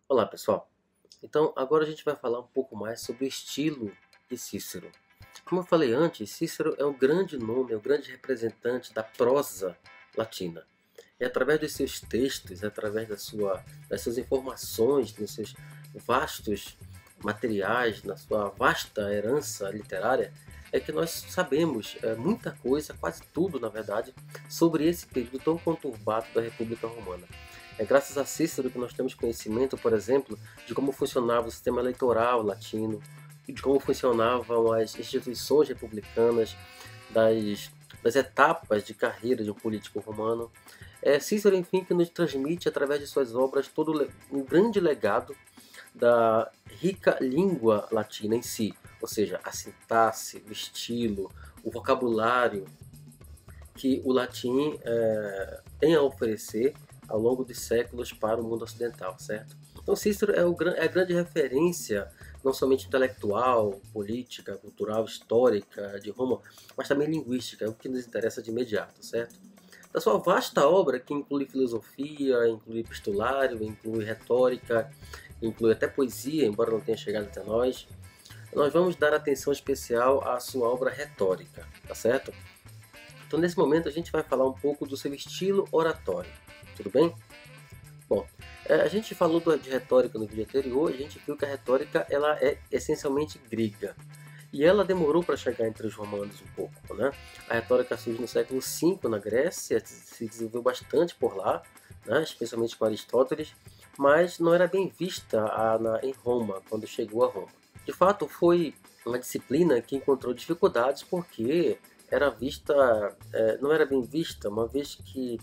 Olá, pessoal. Então, agora a gente vai falar um pouco mais sobre o estilo de Cícero. Como eu falei antes, Cícero é um grande nome, é um grande representante da prosa latina. É através dos seus textos, é através das suas informações, dos seus vastos materiais, na sua vasta herança literária, é que nós sabemos muita coisa, quase tudo, na verdade, sobre esse período tão conturbado da República Romana. É graças a Cícero que nós temos conhecimento, por exemplo, de como funcionava o sistema eleitoral latino, de como funcionavam as instituições republicanas, das etapas de carreira de um político romano. É Cícero, enfim, que nos transmite, através de suas obras, todo um grande legado da rica língua latina em si, ou seja, a sintaxe, o estilo, o vocabulário que o latim tem a oferecer ao longo de séculos para o mundo ocidental, certo? Então Cícero é a grande referência, não somente intelectual, política, cultural, histórica de Roma, mas também linguística, é o que nos interessa de imediato, certo? Da sua vasta obra, que inclui filosofia, inclui epistulário, inclui retórica, inclui até poesia, embora não tenha chegado até nós vamos dar atenção especial à sua obra retórica, tá certo? Então nesse momento a gente vai falar um pouco do seu estilo oratório, tudo bem? Bom, a gente falou de retórica no vídeo anterior, a gente viu que a retórica ela é essencialmente grega. E ela demorou para chegar entre os romanos um pouco, né? A retórica surge no século V na Grécia, se desenvolveu bastante por lá, né? Especialmente com Aristóteles, mas não era bem vista em Roma, quando chegou a Roma. De fato, foi uma disciplina que encontrou dificuldades porque não era bem vista, uma vez que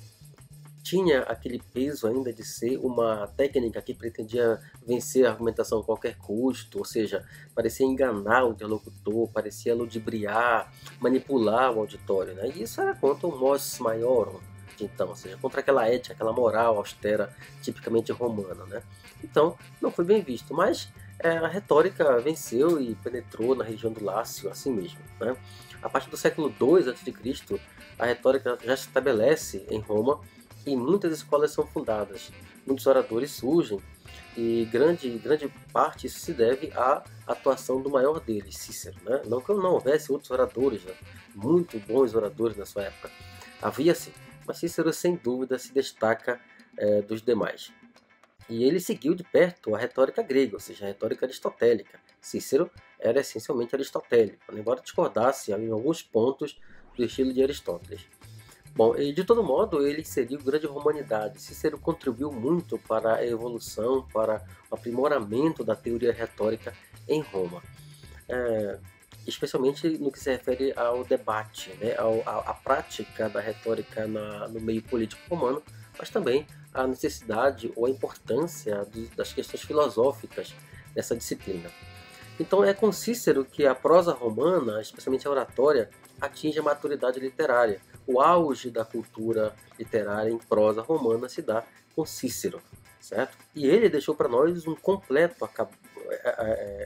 tinha aquele peso ainda de ser uma técnica que pretendia vencer a argumentação a qualquer custo, ou seja, parecia enganar o interlocutor, parecia ludibriar, manipular o auditório, né? E isso era contra o mos maiorum de então, ou seja, contra aquela ética, aquela moral austera, tipicamente romana, né? Então, não foi bem visto, mas a retórica venceu e penetrou na região do Lácio assim mesmo, né? A partir do século II a.C., a retórica já se estabelece em Roma e muitas escolas são fundadas, muitos oradores surgem e grande parte isso se deve à atuação do maior deles, Cícero, né? Não que não houvesse outros oradores, né? Muito bons oradores na sua época, havia sim, mas Cícero sem dúvida se destaca dos demais. E ele seguiu de perto a retórica grega, ou seja, a retórica aristotélica. Cícero era essencialmente aristotélico, embora discordasse em alguns pontos do estilo de Aristóteles. Bom, e de todo modo, ele inseriu grande romanidade. Cícero contribuiu muito para a evolução, para o aprimoramento da teoria retórica em Roma. Especialmente no que se refere ao debate, né, à prática da retórica no meio político romano, mas também a necessidade ou a importância das questões filosóficas dessa disciplina. Então é com Cícero que a prosa romana, especialmente a oratória, atinge a maturidade literária. O auge da cultura literária em prosa romana se dá com Cícero, certo? E ele deixou para nós um completo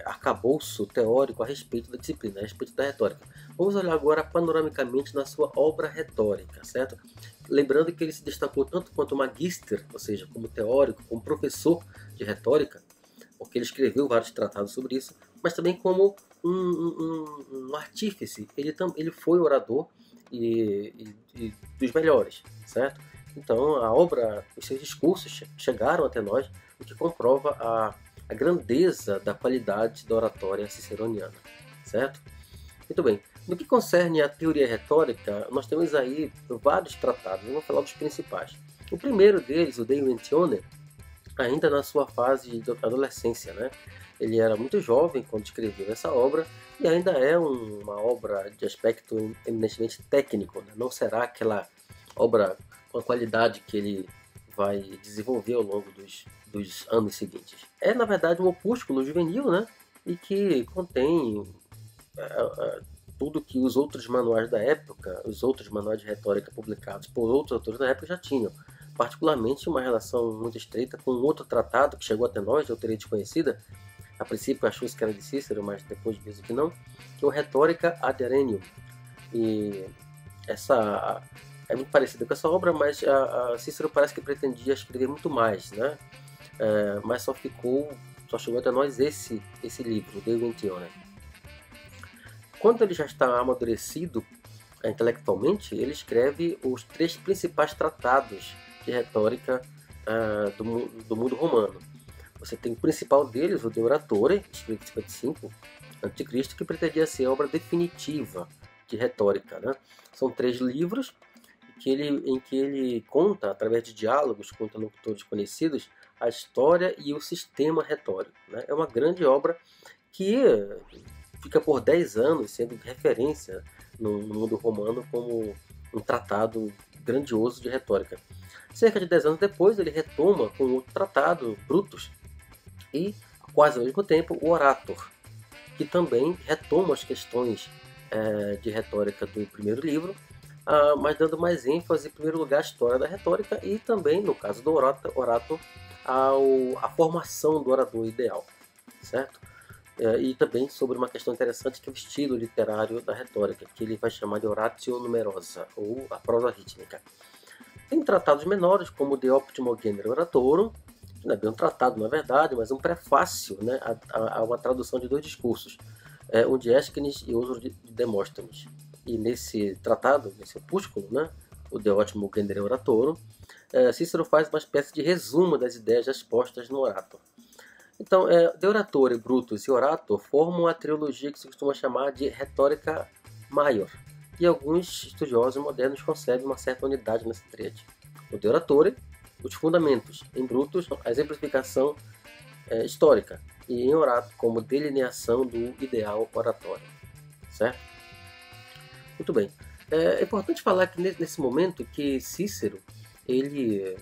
arcabouço teórico a respeito da disciplina, a respeito da retórica. Vamos olhar agora panoramicamente na sua obra retórica, certo? Lembrando que ele se destacou tanto quanto magister, ou seja, como teórico, como professor de retórica, porque ele escreveu vários tratados sobre isso, mas também como um artífice. Ele foi orador e dos melhores, certo? Então a obra, os seus discursos chegaram até nós, o que comprova a grandeza da qualidade da oratória ciceroniana, certo? Muito bem. No que concerne à teoria retórica, nós temos aí vários tratados, eu vou falar dos principais. O primeiro deles, o De Inventione, ainda na sua fase de adolescência, né? Ele era muito jovem quando escreveu essa obra e ainda é uma obra de aspecto eminentemente técnico, né? Não será aquela obra com a qualidade que ele vai desenvolver ao longo dos anos seguintes. É, na verdade, um opúsculo juvenil, né? E que contém tudo que os outros manuais da época, os outros manuais de retórica publicados por outros autores da época já tinham. Particularmente uma relação muito estreita com outro tratado que chegou até nós, de autoria desconhecida, a princípio achou-se que era de Cícero, mas depois viu que não, que é o Rhetorica ad Areninum. E essa é muito parecida com essa obra, mas a Cícero parece que pretendia escrever muito mais, né? Mas só chegou até nós esse livro, De Inventione. Quando ele já está amadurecido intelectualmente, ele escreve os 3 principais tratados de retórica do mundo romano. Você tem o principal deles, o De Oratore, escrito em 55 a.C., que pretendia ser a obra definitiva de retórica, né? São 3 livros em que ele conta, através de diálogos com interlocutores conhecidos, a história e o sistema retórico, né? É uma grande obra que fica por 10 anos sendo referência no mundo romano como um tratado grandioso de retórica. Cerca de 10 anos depois, ele retoma com outro tratado, Brutus, e quase ao mesmo tempo o Orator, que também retoma as questões de retórica do primeiro livro, mas dando mais ênfase, em primeiro lugar, à história da retórica e também, no caso do Orator, à formação do orador ideal, certo? E também sobre uma questão interessante que é o estilo literário da retórica, que ele vai chamar de oratio numerosa, ou a prosa rítmica. Tem tratados menores, como De Optimo Genere Oratorum, que não é bem um tratado, na verdade, mas um prefácio, né, a uma tradução de 2 discursos, um de Ésquines e outro de Demóstenes. E nesse tratado, nesse opúsculo, né, o De Optimo Genere Oratorum, Cícero faz uma espécie de resumo das ideias expostas no Orator. Então, De Oratore, Brutus e Orator formam a trilogia que se costuma chamar de retórica maior. E alguns estudiosos modernos concebem uma certa unidade nessa tríade. O De Oratore, os fundamentos; em Brutus, a exemplificação histórica; e em Orator, como delineação do ideal oratório. Certo? Muito bem. É importante falar que nesse momento que Cícero, ele,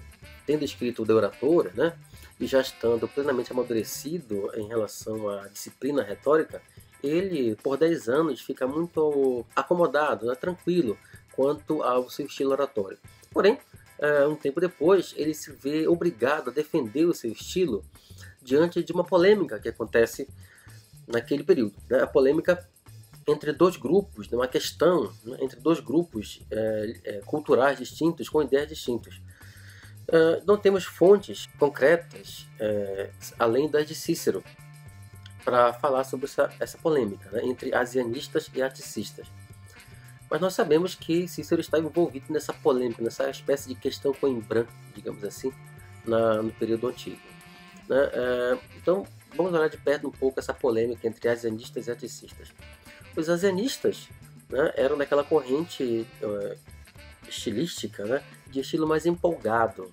tendo escrito o De Oratore, né, e já estando plenamente amadurecido em relação à disciplina retórica, ele, por 10 anos, fica muito acomodado, né, tranquilo, quanto ao seu estilo oratório. Porém, um tempo depois, ele se vê obrigado a defender o seu estilo diante de uma polêmica que acontece naquele período, né? A polêmica entre 2 grupos, uma questão, né, entre 2 grupos culturais distintos, com ideias distintas. Não temos fontes concretas, além das de Cícero, para falar sobre essa polêmica, né, entre asianistas e aticistas. Mas nós sabemos que Cícero está envolvido nessa polêmica, nessa espécie de questão coimbrã, digamos assim, no período antigo, né? Então, vamos olhar de perto um pouco essa polêmica entre asianistas e aticistas. Os asianistas, né, eram daquela corrente estilística, né, de estilo mais empolgado,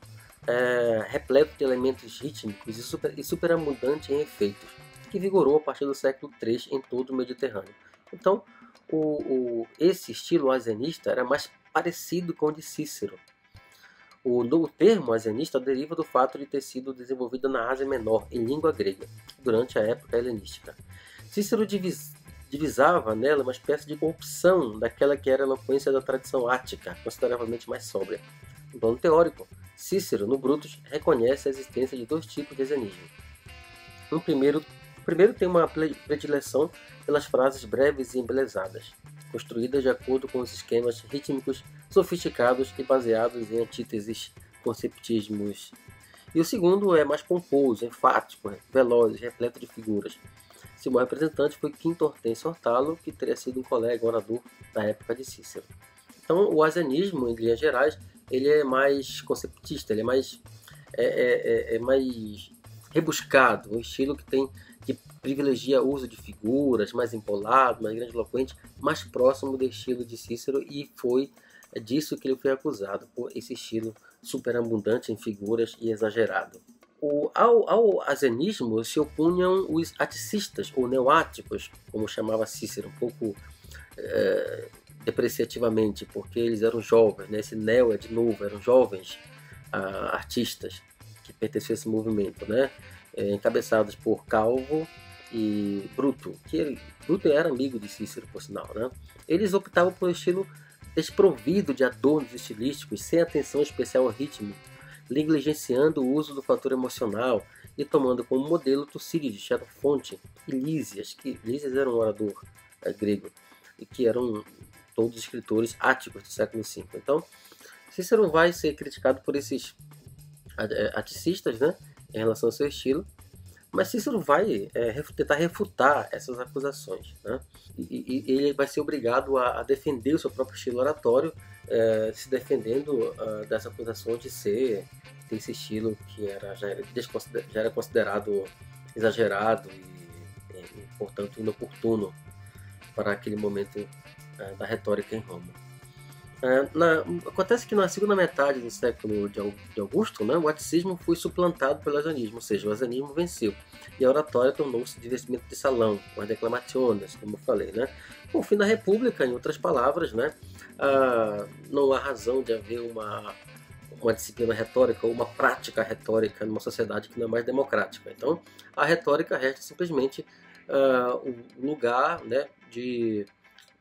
repleto de elementos rítmicos e superabundante em efeitos, que vigorou a partir do século III em todo o Mediterrâneo. Então, esse estilo asianista era mais parecido com o de Cícero. O termo asianista deriva do fato de ter sido desenvolvido na Ásia Menor, em língua grega, durante a época helenística. Cícero divisava nela uma espécie de corrupção daquela que era a eloquência da tradição ática, consideravelmente mais sóbria. No plano teórico, Cícero, no Brutus, reconhece a existência de 2 tipos de asianismo. O primeiro tem uma predileção pelas frases breves e embelezadas, construídas de acordo com os esquemas rítmicos sofisticados e baseados em antíteses, conceptismos. E o segundo é mais pomposo, enfático, veloz, repleto de figuras. Seu maior representante foi Quinto Hortêncio Ortalo, que teria sido um colega orador da época de Cícero. Então, o asianismo, em linhas gerais, ele é mais conceptista, ele é mais, mais rebuscado, um estilo que privilegia o uso de figuras, mais empolado, mais grandiloquente, mais próximo do estilo de Cícero, e foi disso que ele foi acusado, por esse estilo superabundante em figuras e exagerado. Ao asianismo se opunham os aticistas, ou neoáticos, como chamava Cícero, um pouco depreciativamente, porque eles eram jovens, né? Esse neo de novo, eram jovens artistas que pertenciam a esse movimento, né? Encabeçados por Calvo e Bruto, Bruto era amigo de Cícero, por sinal, né? Eles optavam por um estilo desprovido de adornos estilísticos, sem atenção especial ao ritmo, negligenciando o uso do fator emocional e tomando como modelo Tucídides, Xenofonte e Lísias, que Lísias era um orador grego, e que eram todos escritores áticos do século V. Então, Cícero vai ser criticado por esses aticistas, né, em relação ao seu estilo, mas Cícero vai tentar refutar essas acusações, né? E ele vai ser obrigado a defender o seu próprio estilo oratório, se defendendo das acusações de ter esse estilo que já era considerado exagerado e, portanto, inoportuno para aquele momento da retórica em Roma. Acontece que na segunda metade do século de Augusto, né, o aticismo foi suplantado pelo asianismo, ou seja, o asianismo venceu, e a oratória tornou-se divertimento de salão, com as declamações, como eu falei. Né? Com o fim da República, em outras palavras, né, não há razão de haver uma disciplina retórica ou uma prática retórica numa sociedade que não é mais democrática. Então, a retórica resta simplesmente o lugar, né, de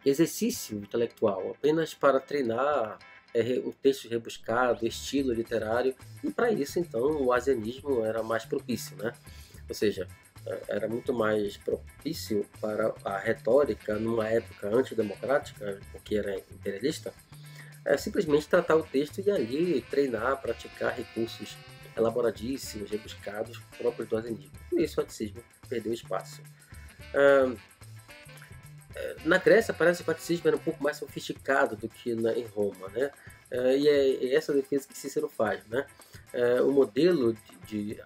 exercício intelectual, apenas para treinar o texto rebuscado, estilo literário, e para isso, então, o asianismo era mais propício, né? Ou seja, era muito mais propício para a retórica numa época antidemocrática, porque era imperialista, simplesmente tratar o texto e ali treinar, praticar recursos elaboradíssimos, rebuscados, próprios do asianismo. Por isso o aticismo perdeu espaço. Na Grécia parece que o aticismo era um pouco mais sofisticado do que em Roma, né? E é essa defesa que Cícero faz, né? O modelo de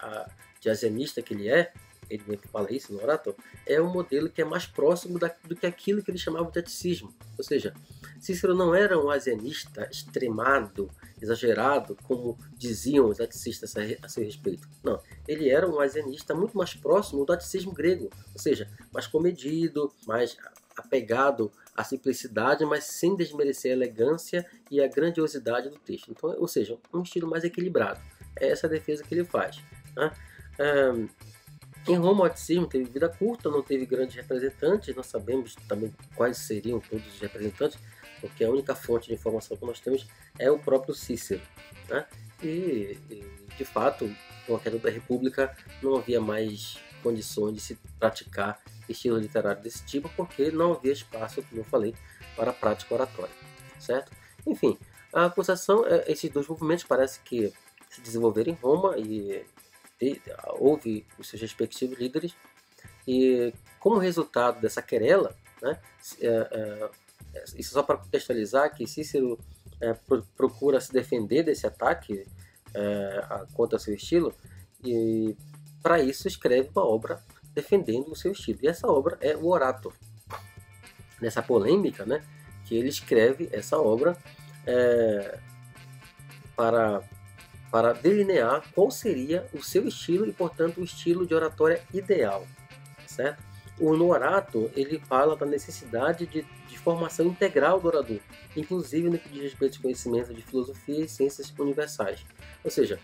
asianista que ele mesmo fala isso no Orator, é um modelo que é mais próximo do que aquilo que ele chamava de aticismo. Ou seja, Cícero não era um asianista extremado, exagerado, como diziam os aticistas a seu respeito. Não, ele era um asianista muito mais próximo do aticismo grego, ou seja, mais comedido, mais apegado à simplicidade, mas sem desmerecer a elegância e a grandiosidade do texto. Então, ou seja, um estilo mais equilibrado. É essa a defesa que ele faz. Né? Em Roma, o aticismo teve vida curta, não teve grandes representantes, não sabemos também quais seriam todos os representantes, porque a única fonte de informação que nós temos é o próprio Cícero. Né? E, de fato, com a queda da República, não havia mais condições de se praticar estilo literário desse tipo, porque não havia espaço, como eu falei, para a prática oratória. Certo? Enfim, a acusação, esses dois movimentos parece que se desenvolveram em Roma e houve os seus respectivos líderes, e como resultado dessa querela, né, isso só para contextualizar que Cícero procura se defender desse ataque contra seu estilo, e para isso escreve uma obra defendendo o seu estilo, e essa obra é o Orator. Nessa polêmica, né, que ele escreve essa obra para delinear qual seria o seu estilo e, portanto, o estilo de oratória ideal, certo? No Orator, ele fala da necessidade de formação integral do orador, inclusive no que diz respeito ao conhecimento de filosofia e ciências universais. Ou seja,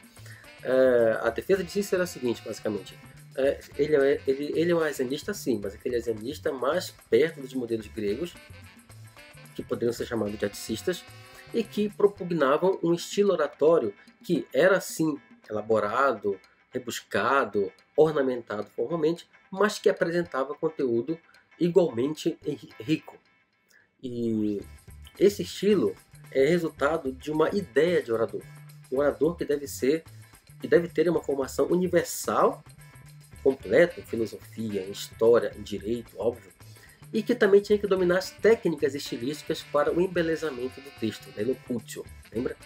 a defesa de Cícero é a seguinte, basicamente. Ele é um asianista, sim, mas aquele asianista mais perto dos modelos gregos, que poderiam ser chamados de aticistas, e que propugnavam um estilo oratório que era sim elaborado, rebuscado, ornamentado formalmente, mas que apresentava conteúdo igualmente rico. E esse estilo é resultado de uma ideia de orador. Um orador que deve ter uma formação universal, completa em filosofia, em história, em direito, óbvio, e que também tinha que dominar as técnicas estilísticas para o embelezamento do texto, da elocutio, lembra?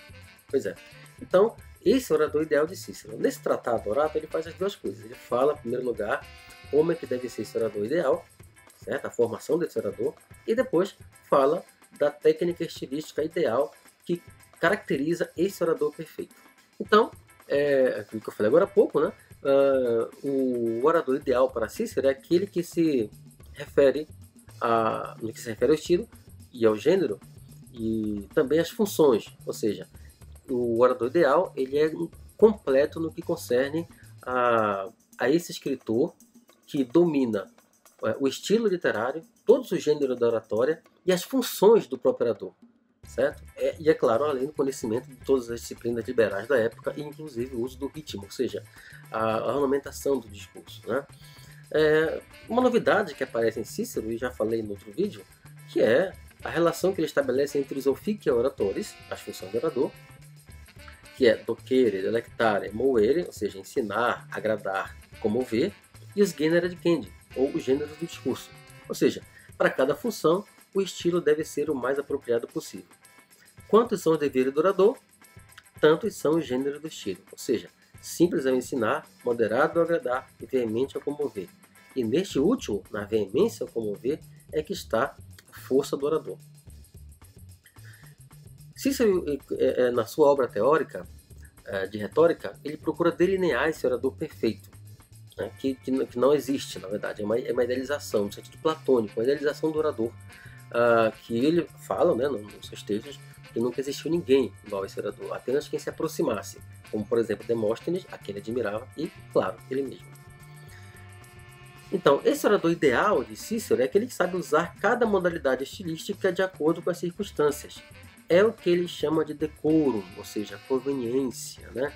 Pois é. Então, esse é o orador ideal de Cícero. Nesse tratado Orator, ele faz as duas coisas. Ele fala, em primeiro lugar, como é que deve ser esse orador ideal, certo? A formação desse orador, e depois fala da técnica estilística ideal que caracteriza esse orador perfeito. Então, aquilo que eu falei agora há pouco, né? O orador ideal para Cícero é aquele que se refere no que se refere ao estilo e ao gênero, e também às funções, ou seja, o orador ideal ele é completo no que concerne a esse escritor que domina o estilo literário, todos os gêneros da oratória e as funções do próprio orador, certo? E é claro, além do conhecimento de todas as disciplinas liberais da época, inclusive o uso do ritmo, ou seja, a ornamentação do discurso, né? Uma novidade que aparece em Cícero, e já falei no outro vídeo, que é a relação que ele estabelece entre os officia oratores, as funções do orador, que é docere, delectare, movere, ou seja, ensinar, agradar, comover, e os genera dicendi, ou os gêneros do discurso. Ou seja, para cada função, o estilo deve ser o mais apropriado possível. Quantos são os deveres do orador, tantos são os gêneros do estilo. Ou seja, simples ao ensinar, moderado ao agradar e veemente ao comover. E neste último, na veemência ao comover, é que está a força do orador. Cícero, na sua obra teórica de retórica, ele procura delinear esse orador perfeito, né, que não existe, na verdade, é uma idealização, no sentido platônico, uma idealização do orador, que ele fala, né, nos seus textos, que nunca existiu ninguém igual a esse orador, apenas quem se aproximasse, como por exemplo Demóstenes, a quem ele admirava, e, claro, ele mesmo. Então, esse orador ideal de Cícero é aquele que sabe usar cada modalidade estilística de acordo com as circunstâncias. É o que ele chama de decoro, ou seja, conveniência, né?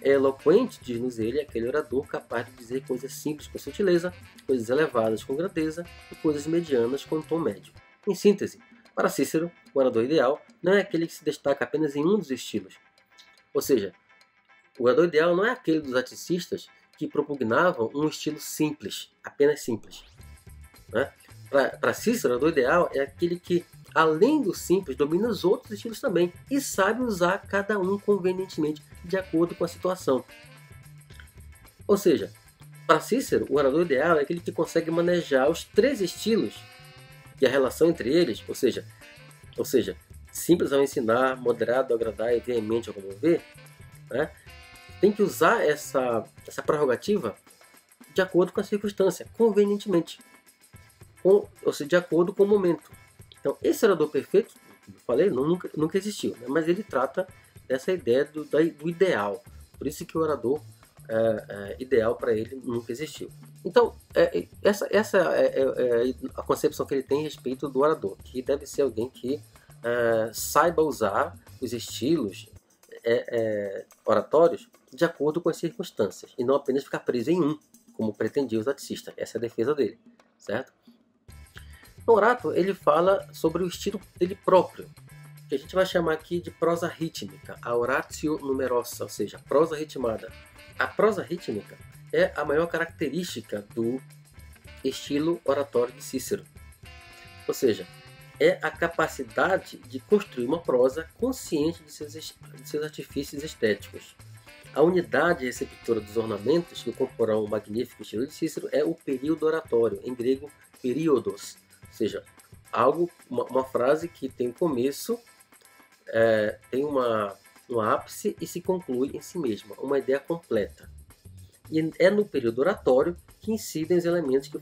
É eloquente, diz-nos ele, aquele orador capaz de dizer coisas simples com sutileza, coisas elevadas com grandeza e coisas medianas com tom médio. Em síntese, para Cícero, o orador ideal não é aquele que se destaca apenas em um dos estilos. Ou seja, o orador ideal não é aquele dos aticistas que propugnavam um estilo simples, apenas simples. Né? Para Cícero, o orador ideal é aquele que, além do simples, domina os outros estilos também e sabe usar cada um convenientemente, de acordo com a situação. Ou seja, para Cícero, o orador ideal é aquele que consegue manejar os três estilos e a relação entre eles, ou seja, simples ao ensinar, moderado ao agradar e veemente ao comover, né? Tem que usar essa prerrogativa de acordo com a circunstância, convenientemente, ou seja, de acordo com o momento. Então, esse orador perfeito, como eu falei, nunca existiu, né? Mas ele trata dessa ideia do ideal. Por isso que o orador ideal para ele nunca existiu. Então, essa é a concepção que ele tem a respeito do orador, que deve ser alguém que saiba usar os estilos oratórios de acordo com as circunstâncias, e não apenas ficar preso em um, como pretendia os aticistas. Essa é a defesa dele, certo? No Horácio, ele fala sobre o estilo dele próprio, que a gente vai chamar aqui de prosa rítmica, a oratio numerosa, ou seja, prosa ritmada. A prosa rítmica é a maior característica do estilo oratório de Cícero. Ou seja, é a capacidade de construir uma prosa consciente de seus artifícios estéticos. A unidade receptora dos ornamentos que comporão o magnífico estilo de Cícero é o período oratório, em grego períodos, ou seja, uma frase que tem um começo, tem um ápice e se conclui em si mesma, uma ideia completa. E é no período oratório que incidem os elementos que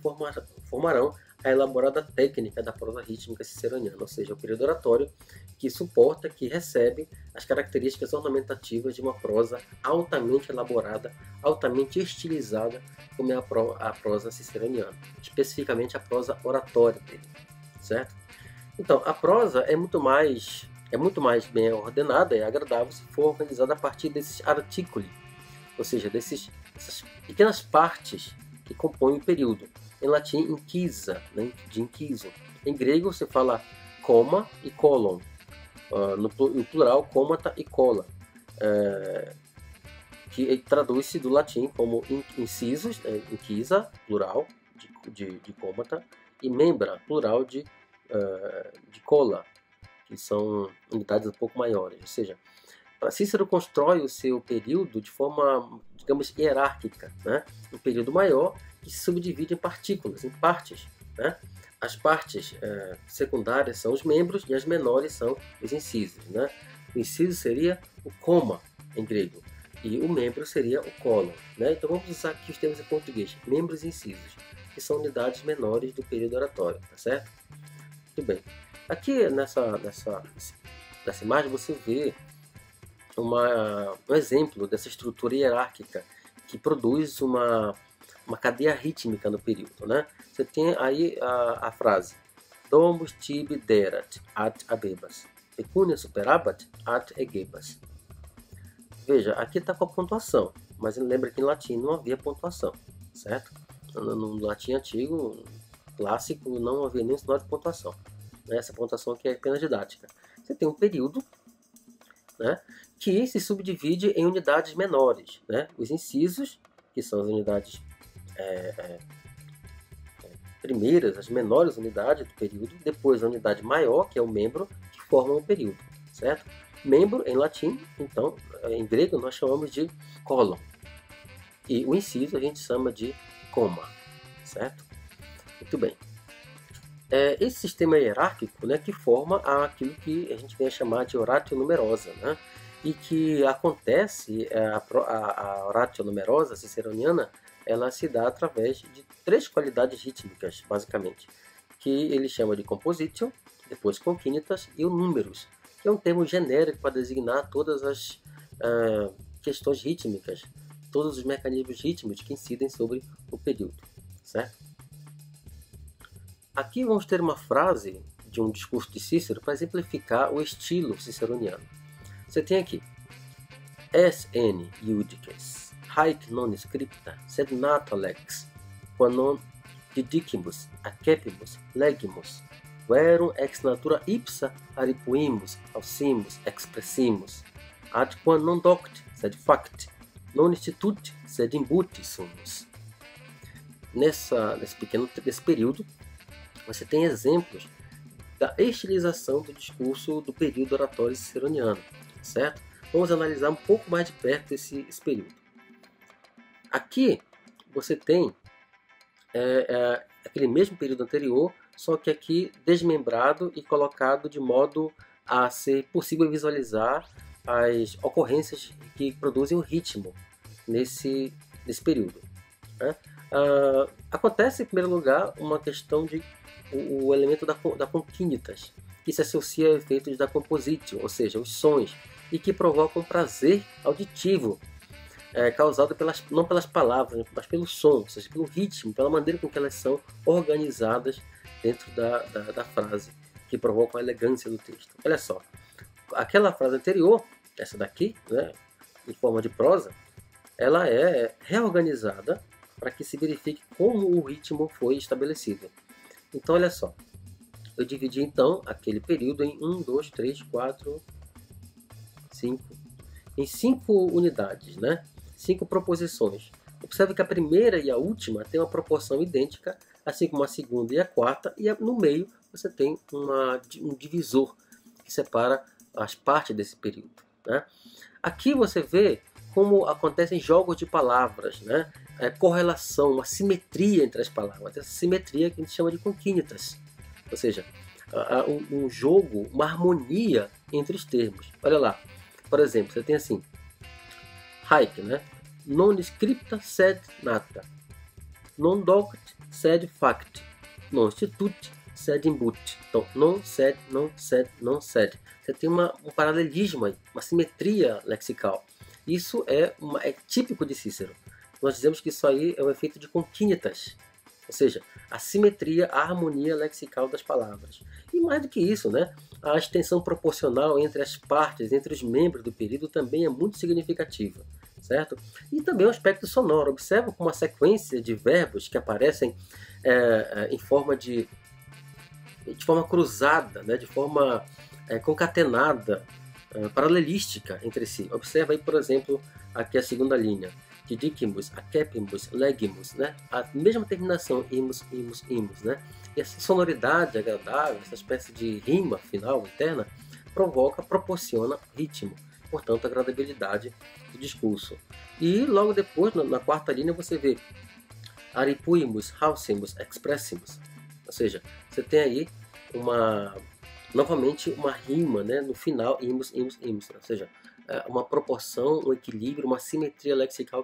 formarão a elaborada técnica da prosa rítmica ciceroniana, ou seja, o período oratório que suporta, que recebe as características ornamentativas de uma prosa altamente elaborada, altamente estilizada, como é a prosa ciceroniana, especificamente a prosa oratória dele, certo? Então, a prosa é muito mais bem ordenada e agradável se for organizada a partir desses articuli, ou seja, dessas pequenas partes que compõem o período. Em latim, inquisa, né, de inquiso. Em grego, você fala coma e colon. No plural, comata e cola. Que traduz-se do latim como incisos, inquisa, plural, de comata, e membra, plural, de cola, que são unidades um pouco maiores. Ou seja, Cícero constrói o seu período de forma, digamos, hierárquica, né? Um período maior que se subdivide em partículas, em partes, né? As partes secundárias são os membros e as menores são os incisos, né? O inciso seria o coma, em grego, e o membro seria o colon, né? Então vamos usar aqui os termos em português, membros e incisos, que são unidades menores do período oratório, tá certo? Muito bem. Aqui nessa imagem você vê um exemplo dessa estrutura hierárquica que produz uma cadeia rítmica no período, né? Você tem aí a frase Domus tibi derat ad abebas. pecunia superabat ad egebas. Veja, aqui está com a pontuação, mas lembra que em latim não havia pontuação, certo? No latim antigo, clássico, não havia nem sinal de pontuação. Essa pontuação aqui é apenas didática. Você tem um período, né, que se subdivide em unidades menores, né? Os incisos, que são as unidades primeiras, as menores unidades do período, depois a unidade maior, que é o membro, que formam o período, certo? Membro em latim, então, em grego nós chamamos de colon. E o inciso a gente chama de coma, certo? Muito bem. Esse sistema hierárquico, né, que forma aquilo que a gente vem a chamar de oratio numerosa, né? E que acontece, a oratio numerosa ciceroniana, ela se dá através de 3 qualidades rítmicas, basicamente, que ele chama de compositio, depois concinitas e o números, que é um termo genérico para designar todas as questões rítmicas, todos os mecanismos rítmicos que incidem sobre o período, certo? Aqui vamos ter uma frase de um discurso de Cícero para exemplificar o estilo ciceroniano. Você tem aqui: es n iudices, haec non scripta, sed nata lex, qua non didicimus, accepimus, legimus, verum ex natura ipsa aripuimus, ausimus, expressimus, ad quam non docte, sed facte, non institute, sed imbuti sumus. Nesse período, você tem exemplos da estilização do discurso do período oratório ciceroniano, certo? Vamos analisar um pouco mais de perto esse período. Aqui você tem aquele mesmo período anterior, só que aqui desmembrado e colocado de modo a ser possível visualizar as ocorrências que produzem o ritmo nesse período, né? Acontece, em primeiro lugar, uma questão de o elemento da concinitas, que se associa a efeitos da compositio, ou seja, os sons, e que provocam prazer auditivo, causado não pelas palavras, mas pelo som, ou seja, pelo ritmo, pela maneira com que elas são organizadas dentro da frase, que provocam a elegância do texto. Olha só, aquela frase anterior, essa daqui, né, em forma de prosa, ela é reorganizada para que se verifique como o ritmo foi estabelecido. Então, olha só, eu dividi então aquele período em 1, 2, 3, 4, 5, em 5 unidades, né? 5 proposições. Observe que a primeira e a última têm uma proporção idêntica, assim como a segunda e a quarta, e no meio você tem um divisor que separa as partes desse período, né? Aqui você vê como acontecem jogos de palavras, né? Correlação, uma simetria entre as palavras, essa simetria que a gente chama de concinitas, ou seja, um jogo, uma harmonia entre os termos. Olha lá, por exemplo, você tem assim, haec, né? Non scripta sed nata, non docte sed facte, non institute sed imbuti. Então, non sed, non sed, non sed. Você tem um paralelismo aí, uma simetria lexical. Isso é típico de Cícero. Nós dizemos que isso aí é um efeito de concinitas, ou seja, a simetria, a harmonia lexical das palavras. E mais do que isso, né, a extensão proporcional entre as partes, entre os membros do período também é muito significativa, certo? E também o aspecto sonoro. Observa como uma sequência de verbos que aparecem em forma de forma cruzada, né, de forma concatenada, paralelística entre si. Observa aí, por exemplo, aqui a segunda linha. Didicimus, accepimus, legimus, né? A mesma terminação, imus, imus, imus, né? E essa sonoridade agradável, essa espécie de rima final, interna, proporciona ritmo, portanto, agradabilidade do discurso. E logo depois, na quarta linha, você vê aripuimus, hausimus, expressimus. Ou seja, você tem aí novamente uma rima, né? No final, imus, imus, imus. Ou seja, uma proporção, um equilíbrio, uma simetria lexical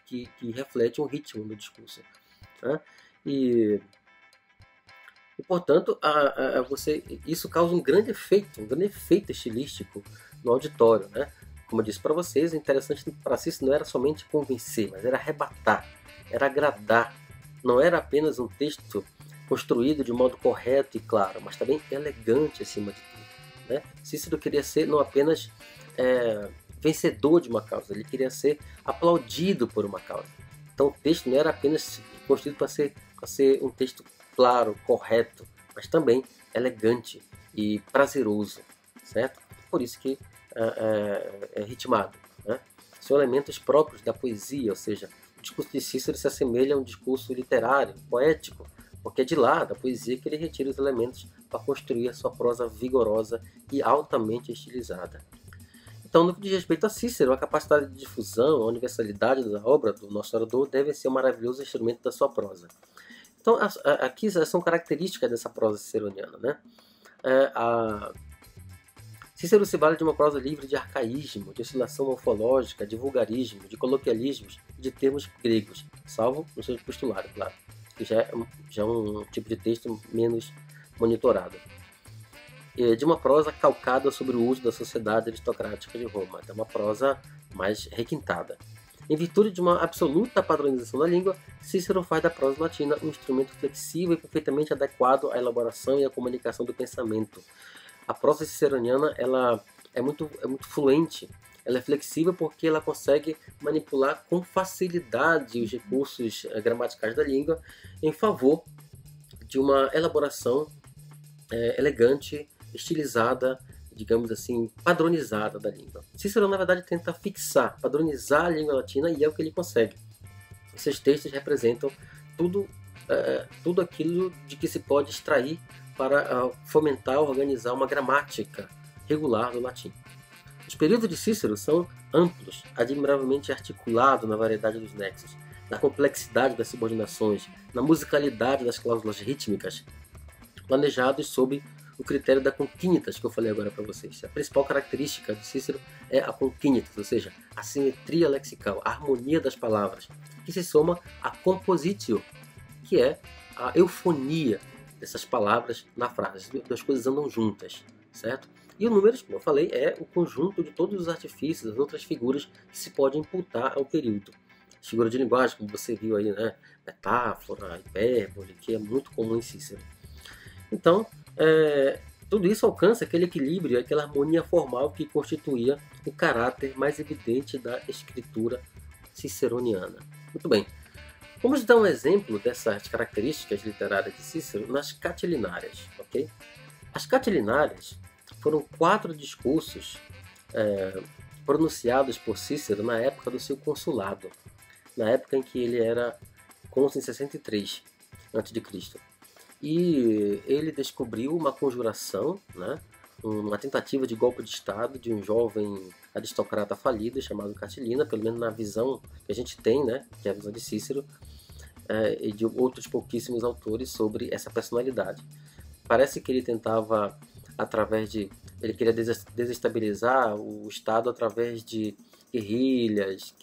que reflete um ritmo no discurso, né? E portanto, isso causa um grande efeito estilístico no auditório, né? Como eu disse para vocês, o interessante para Cícero não era somente convencer, mas era arrebatar, era agradar. Não era apenas um texto construído de modo correto e claro, mas também elegante acima de tudo. né? Cícero queria ser não apenas vencedor de uma causa, ele queria ser aplaudido por uma causa. Então o texto não era apenas construído para ser um texto claro, correto, mas também elegante e prazeroso, certo? Por isso que é ritmado, né? São elementos próprios da poesia, ou seja, o discurso de Cícero se assemelha a um discurso literário, poético, porque é de lá, da poesia, que ele retira os elementos para construir a sua prosa vigorosa e altamente estilizada. Então, no que diz respeito a Cícero, a capacidade de difusão, a universalidade da obra do nosso orador devem ser um maravilhoso instrumento da sua prosa. Então, aqui são características dessa prosa ciceroniana, né? Cícero se vale de uma prosa livre de arcaísmo, de oscilação morfológica, de vulgarismo, de coloquialismos e de termos gregos, salvo no seu epistulário, claro, que já é um tipo de texto menos monitorado. De uma prosa calcada sobre o uso da sociedade aristocrática de Roma, é uma prosa mais requintada. Em virtude de uma absoluta padronização da língua, Cícero faz da prosa latina um instrumento flexível e perfeitamente adequado à elaboração e à comunicação do pensamento. A prosa ciceroniana ela é muito fluente, ela é flexível porque ela consegue manipular com facilidade os recursos gramaticais da língua em favor de uma elaboração elegante, estilizada, digamos assim, padronizada da língua. Cícero, na verdade, tenta fixar, padronizar a língua latina e é o que ele consegue. Esses textos representam tudo aquilo de que se pode extrair para fomentar, organizar uma gramática regular do latim. Os períodos de Cícero são amplos, admiravelmente articulados na variedade dos nexos, na complexidade das subordinações, na musicalidade das cláusulas rítmicas, planejados sob o critério da concínitas, que eu falei agora para vocês. A principal característica de Cícero é a concínitas, ou seja, a simetria lexical, a harmonia das palavras, que se soma à compositio, que é a eufonia dessas palavras na frase. As duas coisas andam juntas, certo? E o números, como eu falei, é o conjunto de todos os artifícios, as outras figuras que se podem imputar ao período. As figuras de linguagem, como você viu aí, né? Metáfora, hipérbole, que é muito comum em Cícero. Então, tudo isso alcança aquele equilíbrio, aquela harmonia formal que constituía o caráter mais evidente da escritura ciceroniana. Muito bem. Vamos dar um exemplo dessas características literárias de Cícero nas Catilinárias, ok? As Catilinárias foram 4 discursos pronunciados por Cícero na época do seu consulado, na época em que ele era cônsul em 63 a.C. E ele descobriu uma conjuração, né, uma tentativa de golpe de Estado de um jovem aristocrata falido chamado Catilina, pelo menos na visão que a gente tem, né, que é a visão de Cícero, e de outros pouquíssimos autores sobre essa personalidade. Parece que ele tentava, ele queria desestabilizar o Estado através de guerrilhas,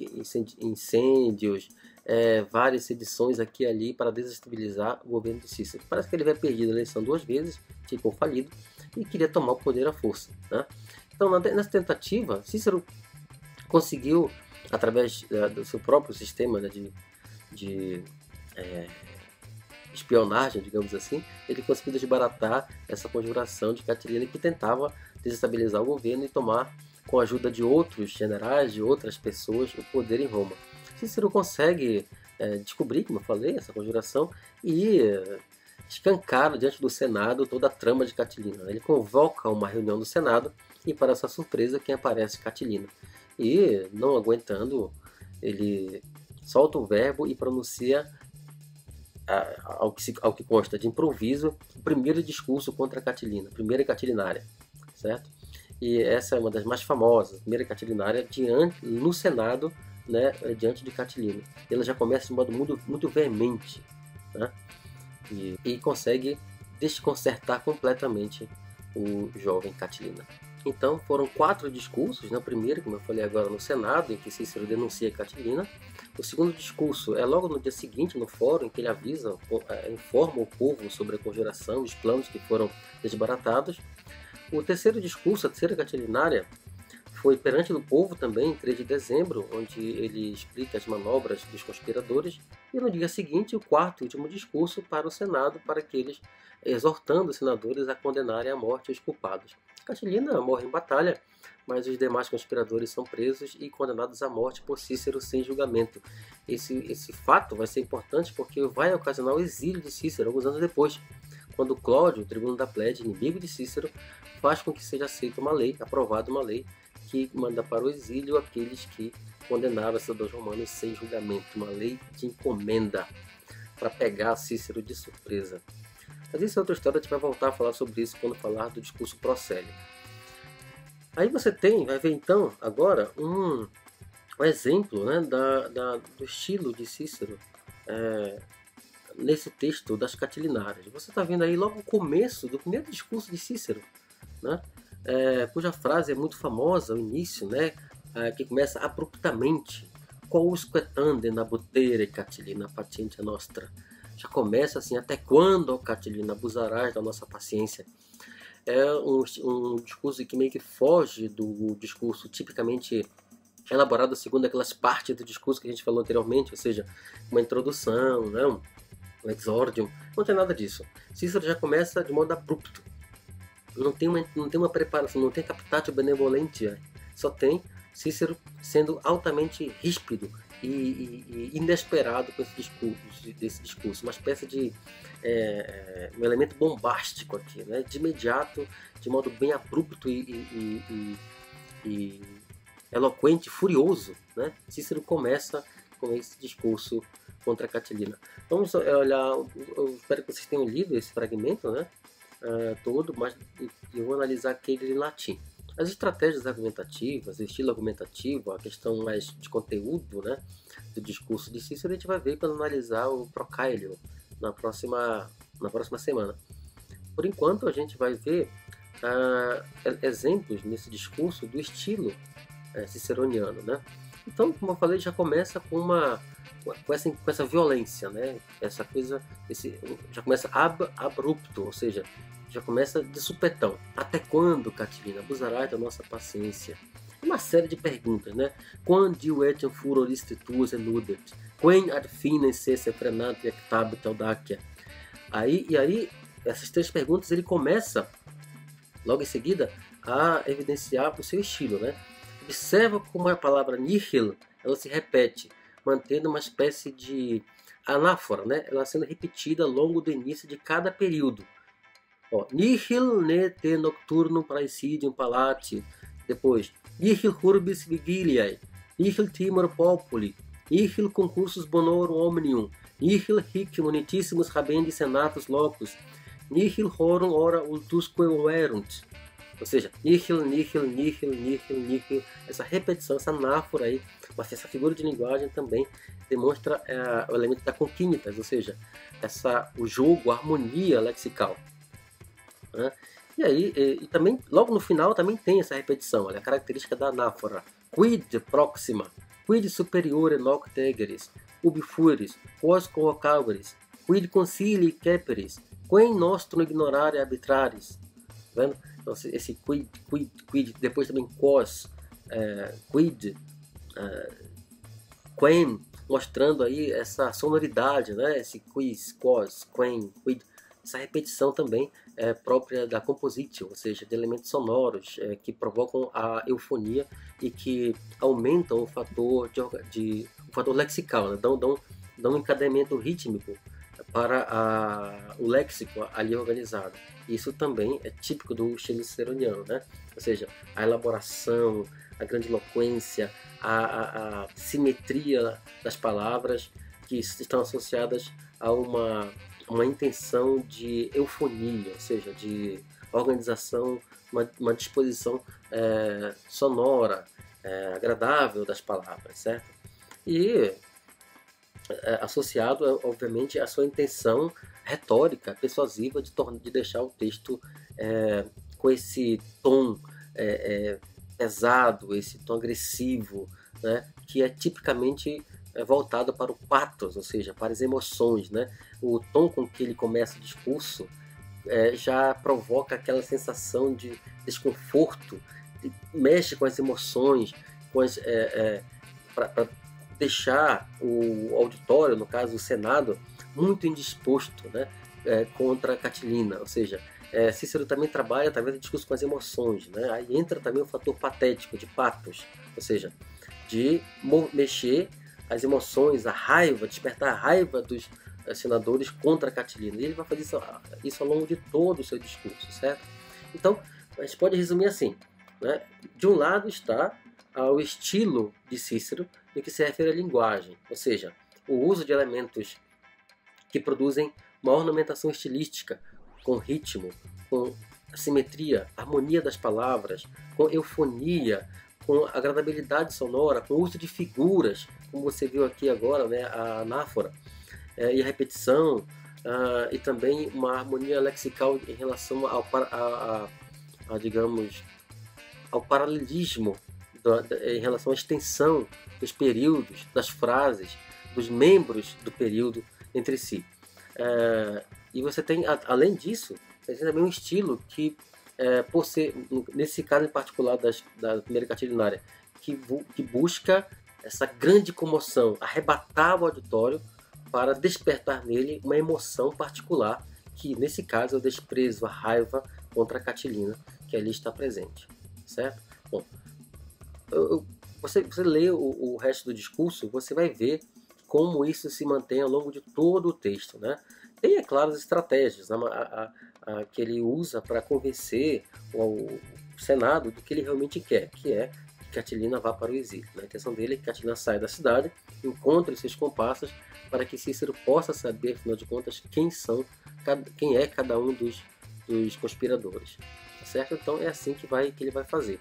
incêndios, várias sedições aqui e ali para desestabilizar o governo de Cícero. Parece que ele havia perdido a eleição 2 vezes, ficou falido e queria tomar o poder à força, né? Então, nessa tentativa, Cícero conseguiu, através do seu próprio sistema, né, de espionagem, digamos assim, ele conseguiu desbaratar essa conjuração de Catilina que tentava desestabilizar o governo e tomar, com a ajuda de outros generais, de outras pessoas, o poder em Roma. Cícero consegue descobrir, como eu falei, essa conjuração e escancara diante do Senado toda a trama de Catilina. Ele convoca uma reunião do Senado e, para sua surpresa, quem aparece é Catilina. E, não aguentando, ele solta o verbo e pronuncia, ao que consta de improviso, o primeiro discurso contra a Catilina, a primeira Catilinária, certo? E essa é uma das mais famosas, a primeira Catilinária, no Senado, né, diante de Catilina. Ela já começa de modo muito veemente, né? E consegue desconcertar completamente o jovem Catilina. Então foram 4 discursos, né? O primeiro, como eu falei agora, no Senado, em que Cícero denuncia Catilina. O segundo discurso é logo no dia seguinte, no fórum, em que ele informa o povo sobre a conjuração, os planos que foram desbaratados. O terceiro discurso, a terceira Catilinária, foi perante o povo também, em 3 de dezembro, onde ele explica as manobras dos conspiradores. E no dia seguinte, o quarto e último discurso para o Senado, para que eles, exortando os senadores a condenarem à morte os culpados. Catilina morre em batalha, mas os demais conspiradores são presos e condenados à morte por Cícero sem julgamento. Esse fato vai ser importante porque vai ocasionar o exílio de Cícero alguns anos depois, quando Cláudio, o tribuno da plebe, inimigo de Cícero, faz com que seja aceita uma lei, aprovada uma lei, que manda para o exílio aqueles que condenaram os cidadãos romanos sem julgamento, uma lei de encomenda para pegar Cícero de surpresa. Mas isso é outra história, a gente vai voltar a falar sobre isso quando falar do discurso Procélio. Aí você vai ver então, agora, um exemplo, né, do estilo de Cícero nesse texto das Catilinarias. Você está vendo aí logo o começo do primeiro discurso de Cícero, né, cuja frase é muito famosa, o início, né, que começa abruptamente: quousque tandem abutere, Catilina, patientia nostra. Já começa assim: até quando, Catilina, abusarás da nossa paciência? É um discurso que meio que foge do discurso tipicamente elaborado segundo aquelas partes do discurso que a gente falou anteriormente, ou seja, uma introdução, né, um exordium. Não tem nada disso. Cícero já começa de modo abrupto. Não tem uma preparação, não tem captatio benevolentia. Só tem Cícero sendo altamente ríspido e inesperado com desse discurso. Uma espécie de um elemento bombástico aqui, né? De imediato, de modo bem abrupto e eloquente, furioso, né? Cícero começa com esse discurso contra a Catilina. Vamos olhar, eu espero que vocês tenham lido esse fragmento, né? Todo, mas eu vou analisar aquele em latim. As estratégias argumentativas, o estilo argumentativo, a questão mais de conteúdo, né, do discurso de Cícero, a gente vai ver quando analisar o Procailio na próxima semana. Por enquanto, a gente vai ver exemplos nesse discurso do estilo ciceroniano, né? Então, como eu falei, já começa com essa violência, né? Essa coisa, já começa abrupto, ou seja, já começa de supetão. Até quando, Catilina, abusarás da nossa paciência? Uma série de perguntas, né? Quando etiam furoris tuus eludet? Quem ad finem cesse frenat ectabit audacia? Aí, essas três perguntas, ele começa, logo em seguida, a evidenciar o seu estilo, né? Observa como a palavra nihil, ela se repete, mantendo uma espécie de anáfora, né? Ela sendo repetida ao longo do início de cada período. Nihil ne te nocturnum praesidium palati. Depois, nihil urbis vigiliae, nihil timor populi, nihil concursus bonorum omnium, nihil hic munitissimus habendi senatus locus, nihil horum ora ultusque erunt. Ou seja, nihil, nihil, nihil, nihil, nihil. Essa repetição, essa anáfora aí, mas essa figura de linguagem também demonstra o elemento da concínitas, ou seja, o jogo, a harmonia lexical. Né? E aí, e também, logo no final, também tem essa repetição, olha, a característica da anáfora. Quid proxima, quid superiore nocte egeris, ubi fueris, quos convocabilis, quid concili ceperis, quem nostrum ignorare arbitraris. Tá vendo? Então, esse quid, depois também quos, quid, quem, mostrando aí essa sonoridade, né? Esse quis, quos, quem, quid. Essa repetição também é própria da compositio, ou seja, de elementos sonoros que provocam a eufonia e que aumentam o fator lexical, né? dão um encadeamento rítmico para o léxico ali organizado. Isso também é típico do estilo ciceroniano, né? Ou seja, a elaboração, a grandiloquência, a simetria das palavras que estão associadas a uma intenção de eufonia, ou seja, de organização, uma disposição sonora, agradável das palavras, certo? E associado, obviamente, à sua intenção retórica, persuasiva de deixar o texto com esse tom pesado, esse tom agressivo, né, que é tipicamente voltado para o pathos, ou seja, para as emoções, né? O tom com que ele começa o discurso já provoca aquela sensação de desconforto, mexe com as emoções, para deixar o auditório, no caso o Senado, muito indisposto, né? Contra a Catilina, ou seja, Cícero também trabalha através do discurso com as emoções, né? Aí entra também o fator patético, de patos, ou seja, de mexer as emoções, a raiva, despertar a raiva dos senadores contra Catilina. E ele vai fazer isso ao longo de todo o seu discurso, certo? Então, a gente pode resumir assim, né? De um lado está o estilo de Cícero, no que se refere à linguagem, ou seja, o uso de elementos que produzem uma ornamentação estilística, com ritmo, com simetria, harmonia das palavras, com eufonia, com agradabilidade sonora, com uso de figuras, como você viu aqui agora, né, a anáfora, e a repetição, e também uma harmonia lexical em relação digamos, ao paralelismo em relação à extensão dos períodos, das frases, dos membros do período entre si. E você tem, além disso, você tem também um estilo que, por ser, nesse caso em particular da primeira catilinária, que busca essa grande comoção, arrebatar o auditório para despertar nele uma emoção particular, que nesse caso é o desprezo, a raiva contra a Catilina, que ali está presente, certo? Bom, você lê o resto do discurso, você vai ver como isso se mantém ao longo de todo o texto, né? Tem, é claro, as estratégias, né, que ele usa para convencer o Senado do que ele realmente quer, que é que Catilina vá para o exílio. A intenção dele é que Catilina saia da cidade, encontre seus comparsas, para que Cícero possa saber, afinal de contas, quem é cada um dos conspiradores. Tá certo? Então é assim que ele vai fazer.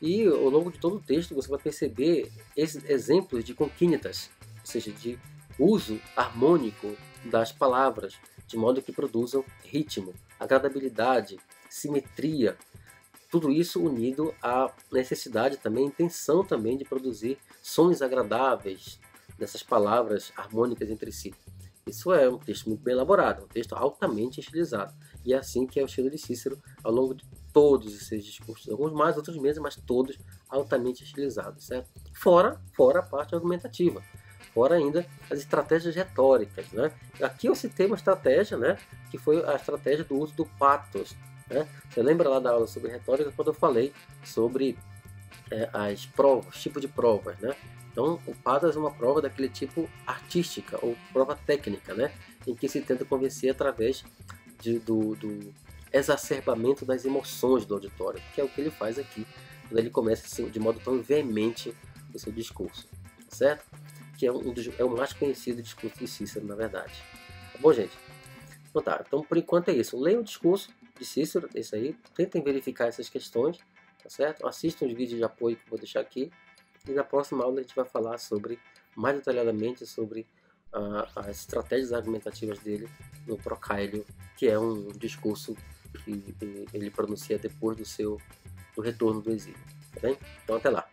E ao longo de todo o texto você vai perceber esses exemplos de conquinitas, ou seja, de uso harmônico das palavras, de modo que produzam ritmo, agradabilidade, simetria, tudo isso unido à necessidade também, intenção também de produzir sons agradáveis dessas palavras harmônicas entre si. Isso é um texto muito bem elaborado, um texto altamente estilizado. E é assim que é o estilo de Cícero ao longo de todos os seus discursos. Alguns mais, outros menos, mas todos altamente estilizados, certo? Fora a parte argumentativa. Fora ainda as estratégias retóricas, né? Aqui eu citei uma estratégia, né? Que foi a estratégia do uso do patos, né? Você lembra lá da aula sobre retórica quando eu falei sobre as provas, tipo de provas, né? Então, o patos é uma prova daquele tipo artística ou prova técnica, né? Em que se tenta convencer através do exacerbamento das emoções do auditório, que é o que ele faz aqui, quando ele começa assim, de modo tão veemente o seu discurso, certo? Que é o mais conhecido discurso de Cícero, na verdade. Tá bom, gente? Então tá, então por enquanto é isso. Leiam o discurso de Cícero, esse aí, tentem verificar essas questões, tá certo? Assistam os vídeos de apoio que eu vou deixar aqui, e na próxima aula a gente vai falar mais detalhadamente sobre as estratégias argumentativas dele no Procailio, que é um discurso que ele pronuncia depois do retorno do exílio. Tá bem? Então até lá.